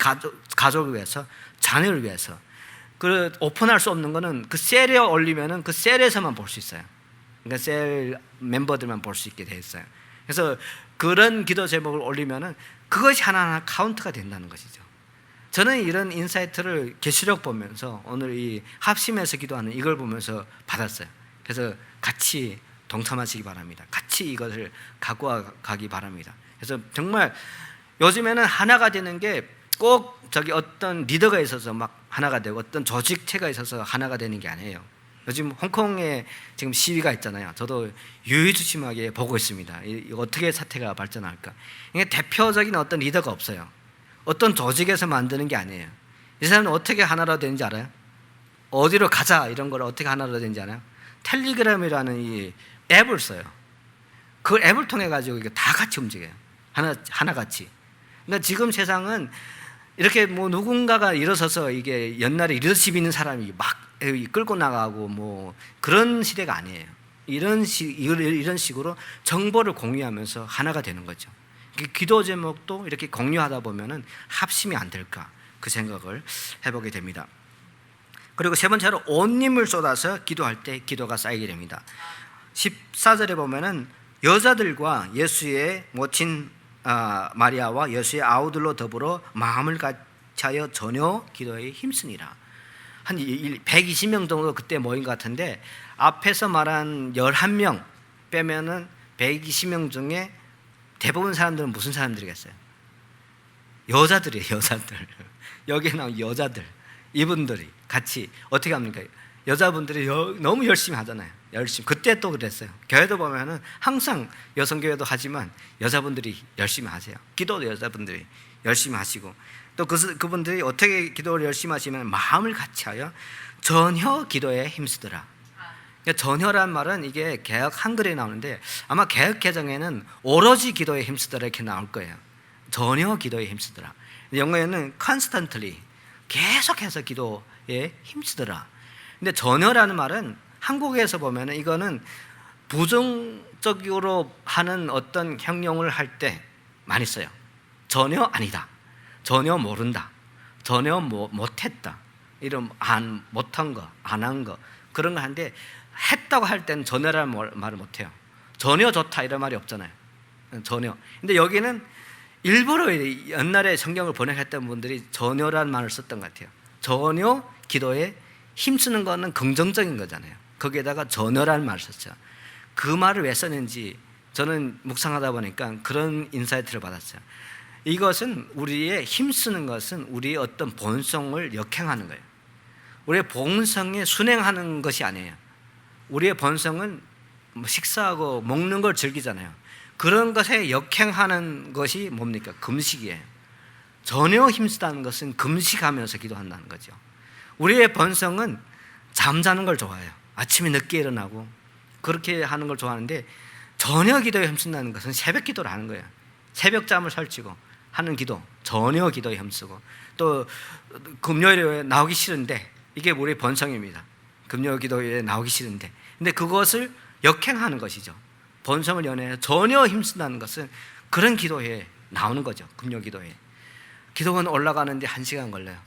가족을 위해서, 자녀를 위해서. 그 오픈할 수 없는 거는 그 셀에 올리면은 그 셀에서만 볼 수 있어요. 그러니까 셀 멤버들만 볼 수 있게 돼 있어요. 그래서 그런 기도 제목을 올리면은 그것이 하나하나 카운트가 된다는 것이죠. 저는 이런 인사이트를 계시록 보면서 오늘 이 합심해서 기도하는 이걸 보면서 받았어요. 그래서 같이 동참하시기 바랍니다. 같이 이것을 갖고 가기 바랍니다. 그래서 정말 요즘에는 하나가 되는 게 꼭 어떤 리더가 있어서 막 하나가 되고 어떤 조직체가 있어서 하나가 되는 게 아니에요. 요즘 홍콩에 지금 시위가 있잖아요. 저도 유의주심하게 보고 있습니다. 어떻게 사태가 발전할까. 그러니까 대표적인 어떤 리더가 없어요. 어떤 조직에서 만드는 게 아니에요. 이 사람은 어떻게 하나로 되는지 알아요? 어디로 가자 이런 걸 어떻게 하나로 되는지 알아요? 텔레그램이라는 이 앱을 써요. 그 앱을 통해 가지고 이게 다 같이 움직여요. 하나같이. 그러니까 지금 세상은 이렇게 누군가가 일어서서 이게 옛날에 리더십 있는 사람이 막 끌고 나가고 그런 시대가 아니에요. 이런 식으로 정보를 공유하면서 하나가 되는 거죠. 기도 제목도 이렇게 공유하다 보면은 합심이 안 될까, 그 생각을 해보게 됩니다. 그리고 세 번째로 온 힘을 쏟아서 기도할 때 기도가 쌓이게 됩니다. 14절에 보면은 여자들과 예수의 모친 마리아와 예수의 아우들로 더불어 마음을 같이하여 전혀 기도에 힘쓰니라. 한 120명 정도 그때 모인 것 같은데, 앞에서 말한 11명 빼면은 120명 중에 대부분 사람들은 무슨 사람들이겠어요? 여자들이에요. 여자들. 여기에 나온 여자들, 이분들이 같이 어떻게 합니까? 여자분들이 너무 열심히 하잖아요. 열심히. 그때 또 그랬어요. 교회도 보면은 항상 여성교회도 하지만 여자분들이 열심히 하세요. 기도도 여자분들이 열심히 하시고, 또 그분들이 어떻게 기도를 열심히 하시면 마음을 같이하여 전혀 기도에 힘쓰더라. 그러니까 전혀란 말은 이게 개역 한글에 나오는데 아마 개역 개정에는 오로지 기도에 힘쓰더라 이렇게 나올 거예요. 전혀 기도에 힘쓰더라. 영어에는 constantly, 계속해서 기도에 힘쓰더라. 근데 전혀라는 말은 한국에서 보면은 이거는 부정적으로 하는 어떤 형용을 할 때 많이 써요. 전혀 아니다, 전혀 모른다, 전혀 못했다, 이런 못한 거, 안 한 거, 그런 거 하는데, 했다고 할 때는 전혀라는 말을 못해요. 전혀 좋다 이런 말이 없잖아요. 전혀. 근데 여기는 일부러 옛날에 성경을 번역했던 분들이 전혀라는 말을 썼던 것 같아요. 전혀 기도에 힘쓰는 거는 긍정적인 거잖아요. 거기에다가 전혀라는 말을 썼죠. 그 말을 왜 썼는지 저는 묵상하다 보니까 그런 인사이트를 받았어요. 이것은 우리의 힘쓰는 것은 우리의 어떤 본성을 역행하는 거예요. 우리의 본성에 순행하는 것이 아니에요. 우리의 본성은 식사하고 먹는 걸 즐기잖아요. 그런 것에 역행하는 것이 뭡니까? 금식이에요. 전혀 힘쓰다는 것은 금식하면서 기도한다는 거죠. 우리의 본성은 잠자는 걸 좋아해요. 아침에 늦게 일어나고 그렇게 하는 걸 좋아하는데, 전혀 기도에 힘쓴다는 것은 새벽 기도를 하는 거예요. 새벽잠을 설치고 하는 기도, 전혀 기도에 힘쓰고, 또 금요일에 나오기 싫은데, 이게 우리의 본성입니다. 금요 기도에 나오기 싫은데, 근데 그것을 역행하는 것이죠. 본성을 연해서 전혀 힘쓴다는 것은 그런 기도에 나오는 거죠. 금요 기도에. 기도원 올라가는데 1시간 걸려요.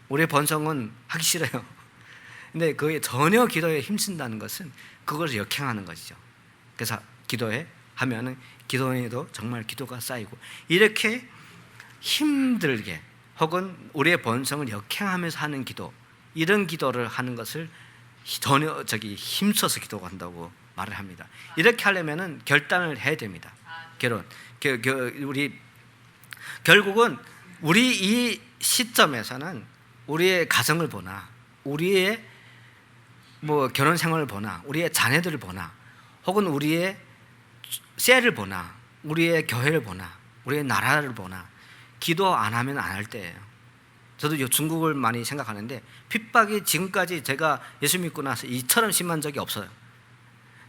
우리의 본성은 하기 싫어요. 근데 그게 전혀 기도에 힘쓴다는 것은 그걸 역행하는 것이죠. 그래서 기도에 하면은 기도에도 정말 기도가 쌓이고, 이렇게 힘들게 혹은 우리의 본성을 역행하면서 하는 기도, 이런 기도를 하는 것을 전혀 힘써서 기도한다고 말을 합니다. 이렇게 하려면은 결단을 해야 됩니다. 우리 결국은 우리 이 시점에서는 우리의 가정을 보나, 우리의 결혼 생활을 보나, 우리의 자녀들을 보나, 혹은 우리의 셀을 보나, 우리의 교회를 보나, 우리의 나라를 보나, 기도 안 하면 안 할 때예요. 저도 중국을 많이 생각하는데 핍박이 지금까지 제가 예수 믿고 나서 이처럼 심한 적이 없어요.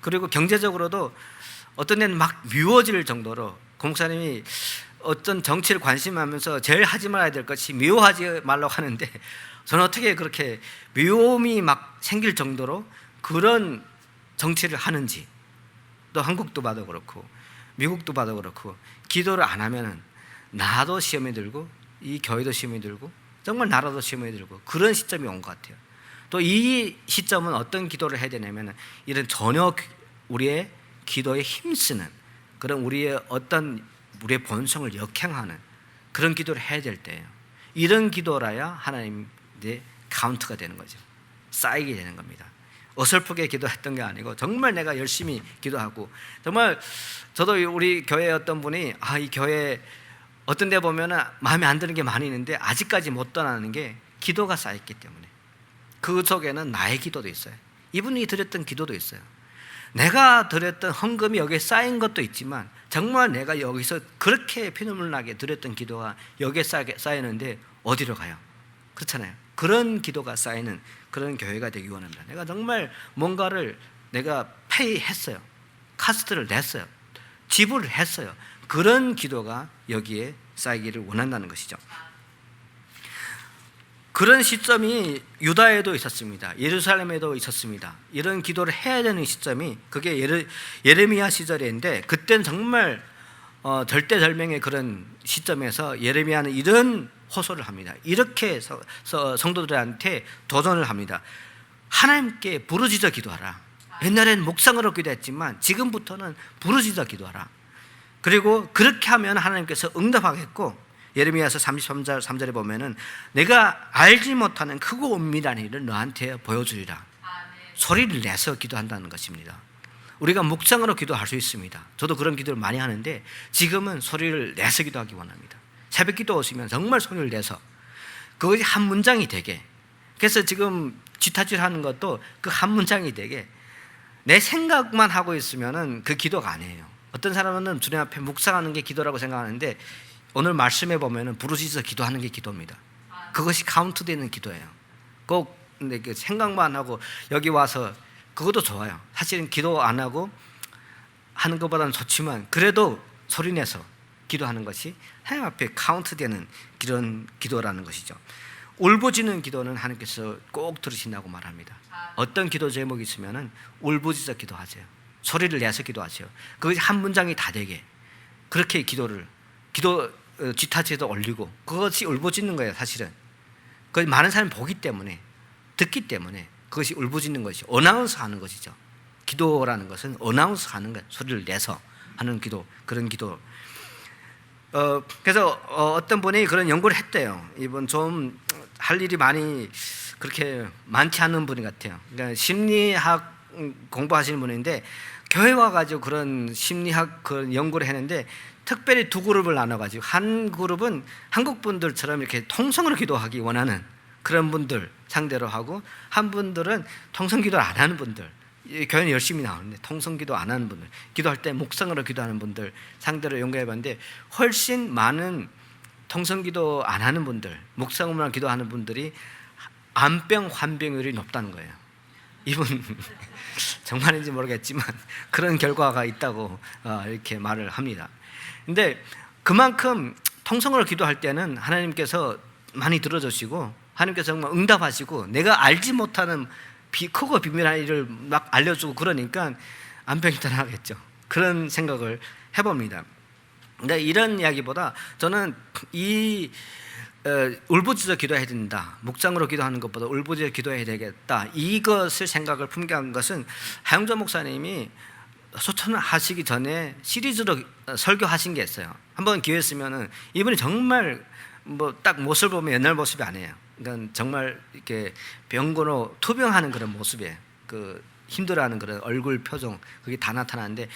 그리고 경제적으로도 어떤 데는 막 미워질 정도로, 공사님이 어떤 정치를 관심하면서 제일 하지 말아야 될 것이 미워하지 말라고 하는데, 저는 어떻게 그렇게 미움이 막 생길 정도로 그런 정치를 하는지, 또 한국도 봐도 그렇고 미국도 봐도 그렇고, 기도를 안 하면은 나도 시험에 들고 이 교회도 시험에 들고 정말 나라도 시험에 들고, 그런 시점이 온 것 같아요. 또 이 시점은 어떤 기도를 해야 되냐면, 이런 전혀 우리의 기도에 힘쓰는 그런 우리의 본성을 역행하는 그런 기도를 해야 될 때예요. 이런 기도라야 하나님의 카운트가 되는 거죠. 쌓이게 되는 겁니다. 어설프게 기도했던 게 아니고 정말 내가 열심히 기도하고, 정말 저도 우리 교회 어떤 분이 이 교회 어떤 데 보면 마음에 안 드는 게 많이 있는데 아직까지 못 떠나는 게 기도가 쌓였기 때문에, 그 속에는 나의 기도도 있어요. 이분이 드렸던 기도도 있어요. 내가 드렸던 헌금이 여기에 쌓인 것도 있지만, 정말 내가 여기서 그렇게 피눈물 나게 드렸던 기도가 여기에 쌓이는데 어디로 가요? 그렇잖아요. 그런 기도가 쌓이는 그런 교회가 되기 원합니다. 내가 정말 뭔가를 내가 페이했어요. 카스트를 냈어요. 지불을 했어요. 그런 기도가 여기에 쌓이기를 원한다는 것이죠. 그런 시점이 유다에도 있었습니다. 예루살렘에도 있었습니다. 이런 기도를 해야 되는 시점이, 그게 예레미야 시절인데, 그때는 정말 절대절명의 그런 시점에서 예레미야는 이런 호소를 합니다. 이렇게 성도들한테 도전을 합니다. 하나님께 부르짖어 기도하라. 옛날에는 목상으로 기도했지만 지금부터는 부르짖어 기도하라. 그리고 그렇게 하면 하나님께서 응답하겠고, 예레미야서 33절에 보면은 내가 알지 못하는 크고 은밀한 일을 너한테 보여주리라. 소리를 내서 기도한다는 것입니다. 우리가 묵상으로 기도할 수 있습니다. 저도 그런 기도를 많이 하는데, 지금은 소리를 내서 기도하기 원합니다. 새벽 기도 오시면 정말 소리를 내서, 그것이 한 문장이 되게, 그래서 지금 쥐타질 하는 것도 그 한 문장이 되게, 내 생각만 하고 있으면은 그 기도가 아니에요. 어떤 사람은 주님 앞에 묵상하는 게 기도라고 생각하는데, 오늘 말씀해 보면은 부르짖어 기도하는 게 기도입니다. 그것이 카운트되는 기도예요. 꼭 근데 그 생각만 하고 여기 와서, 그것도 좋아요. 사실은 기도 안 하고 하는 것보다는 좋지만, 그래도 소리내서 기도하는 것이 하나님 앞에 카운트되는 그런 기도라는 것이죠. 울부짖는 기도는 하나님께서 꼭 들으신다고 말합니다. 어떤 기도 제목이 있으면은 울부짖어 기도하세요. 소리를 내서 기도하세요. 그것이 한 문장이 다 되게, 그렇게 기도 쥐타치에도 올리고, 그것이 울부짖는 거예요. 사실은 그 많은 사람이 보기 때문에, 듣기 때문에 그것이 울부짖는 것이 어나운스 하는 것이죠. 기도라는 것은 어나운스 하는 것, 소리를 내서 하는 기도, 그런 기도. 그래서 어떤 분이 그런 연구를 했대요. 이분 좀 할 일이 많이 그렇게 많지 않은 분이 같아요. 그러니까 심리학 공부하시는 분인데, 교회 와가지고 그런 심리학 그런 연구를 했는데, 특별히 두 그룹을 나눠가지고, 한 그룹은 한국 분들처럼 이렇게 통성으로 기도하기 원하는 그런 분들 상대로 하고, 한 분들은 통성기도를 안 하는 분들, 교회는 열심히 나오는데 통성기도 안 하는 분들, 기도할 때 묵상으로 기도하는 분들 상대로 연구해봤는데, 훨씬 많은 통성기도 안 하는 분들, 묵상으로만 기도하는 분들이 암병 환병률이 높다는 거예요. 이분 정말인지 모르겠지만 그런 결과가 있다고 이렇게 말을 합니다. 근데 그만큼 통성으로 기도할 때는 하나님께서 많이 들어주시고, 하나님께서 정말 응답하시고, 내가 알지 못하는 크고 비밀한 일을 막 알려주고, 그러니까 암병이 떠나겠죠. 그런 생각을 해봅니다. 근데 이런 이야기보다 저는 이 울부짖어 기도해야 된다, 묵상으로 기도하는 것보다 울부짖어 기도해야 되겠다, 이것을 생각을 품게 한 것은 하영조 목사님이 소천하시기 전에 시리즈로 설교하신 게 있어요. 한번 기회 있으면은 이분이 정말 뭐 딱 모습을 보면 옛날 모습이 아니에요. 그러니까 정말 이렇게 병고로 투병하는 그런 모습이에요. 그 힘들어하는 그런 얼굴 표정, 그게 다 나타나는데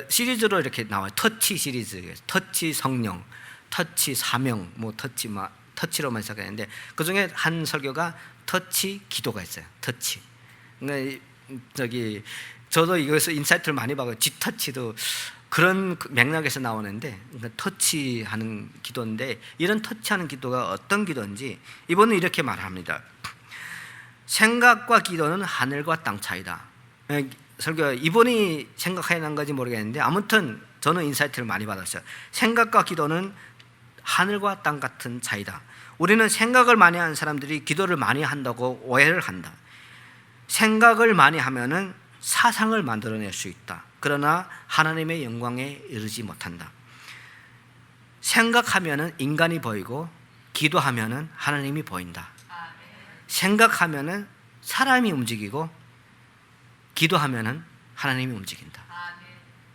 시리즈로 이렇게 나와요. 터치 시리즈, 터치 성령, 터치 사명, 뭐 터치로만 시작했는데 그 중에 한 설교가 터치 기도가 있어요. 터치. 그러니까 저도 이것에서 인사이트를 많이 받아요. G터치도 그런 맥락에서 나오는데, 그러니까 터치하는 기도인데, 이런 터치하는 기도가 어떤 기도인지 이번은 이렇게 말합니다. 생각과 기도는 하늘과 땅 차이다. 설교 이번이 생각해 난 건지 모르겠는데 아무튼 저는 인사이트를 많이 받았어요. 생각과 기도는 하늘과 땅 같은 차이다. 우리는 생각을 많이 하는 사람들이 기도를 많이 한다고 오해를 한다. 생각을 많이 하면은 사상을 만들어낼 수 있다. 그러나 하나님의 영광에 이르지 못한다. 생각하면은 인간이 보이고 기도하면은 하나님이 보인다. 생각하면은 사람이 움직이고 기도하면은 하나님이 움직인다.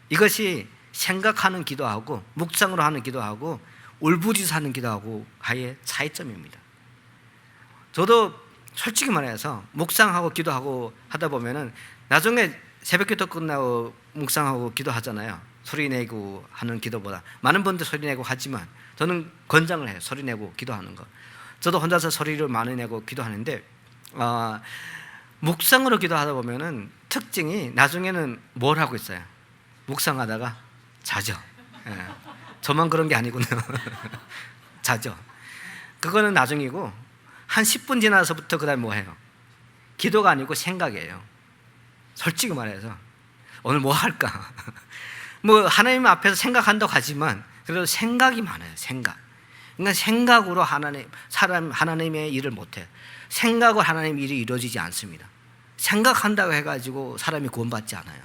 이것이 생각하는 기도하고 묵상으로 하는 기도하고 울부짖어 하는 기도하고 하의 차이점입니다. 저도 솔직히 말해서 묵상하고 기도하고 하다 보면은 나중에 새벽기도 끝나고 묵상하고 기도하잖아요. 소리 내고 하는 기도보다 많은 분들 소리 내고 하지만 저는 권장을 해요. 소리 내고 기도하는 거. 저도 혼자서 소리를 많이 내고 기도하는데 묵상으로 기도하다 보면은 특징이 나중에는 뭘 하고 있어요? 묵상하다가 자죠. 예. 저만 그런 게 아니군요. 자죠. 그거는 나중이고 한 10분 지나서부터 그 다음에 뭐 해요? 기도가 아니고 생각이에요. 솔직히 말해서 오늘 뭐 할까? 뭐 하나님 앞에서 생각한다고 하지만 그래도 생각이 많아요. 생각. 그러니까 생각으로 하나님의 일을 못해요. 생각으로 하나님 일이 이루어지지 않습니다. 생각한다고 해가지고 사람이 구원받지 않아요.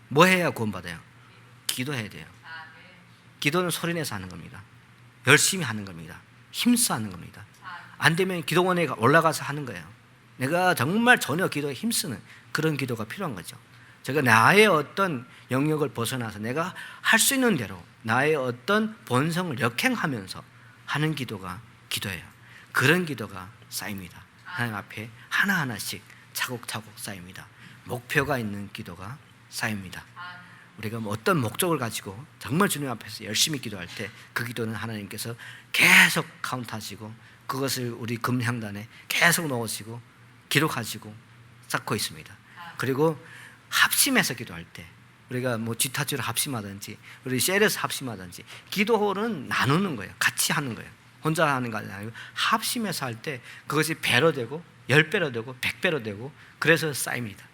뭐 해야 구원받아요? 기도해야 돼요. 기도는 소리내서 하는 겁니다. 열심히 하는 겁니다. 힘써 하는 겁니다. 안 되면 기도원에 올라가서 하는 거예요. 내가 정말 전혀 기도에 힘쓰는 그런 기도가 필요한 거죠. 제가 나의 어떤 영역을 벗어나서 내가 할 수 있는 대로 나의 어떤 본성을 역행하면서 하는 기도가 기도예요. 그런 기도가 쌓입니다. 하나님 앞에 하나하나씩 차곡차곡 쌓입니다. 목표가 있는 기도가 쌓입니다. 우리가 어떤 목적을 가지고 정말 주님 앞에서 열심히 기도할 때 그 기도는 하나님께서 계속 카운트하시고 그것을 우리 금향단에 계속 넣으시고 기록하시고 쌓고 있습니다. 그리고 합심해서 기도할 때 우리가 뭐 G타치로 합심하든지 우리 셀에서 합심하든지 기도는 나누는 거예요. 같이 하는 거예요. 혼자 하는 거 아니고 합심해서 할 때 그것이 배로 되고 10배로 되고 100배로 되고 그래서 쌓입니다.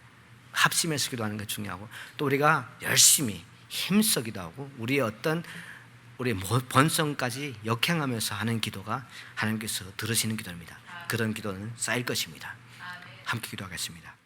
합심해서 기도하는 게 중요하고 또 우리가 열심히 힘써 기도하고 우리의 어떤 우리 본성까지 역행하면서 하는 기도가 하나님께서 들으시는 기도입니다. 그런 기도는 쌓일 것입니다. 함께 기도하겠습니다.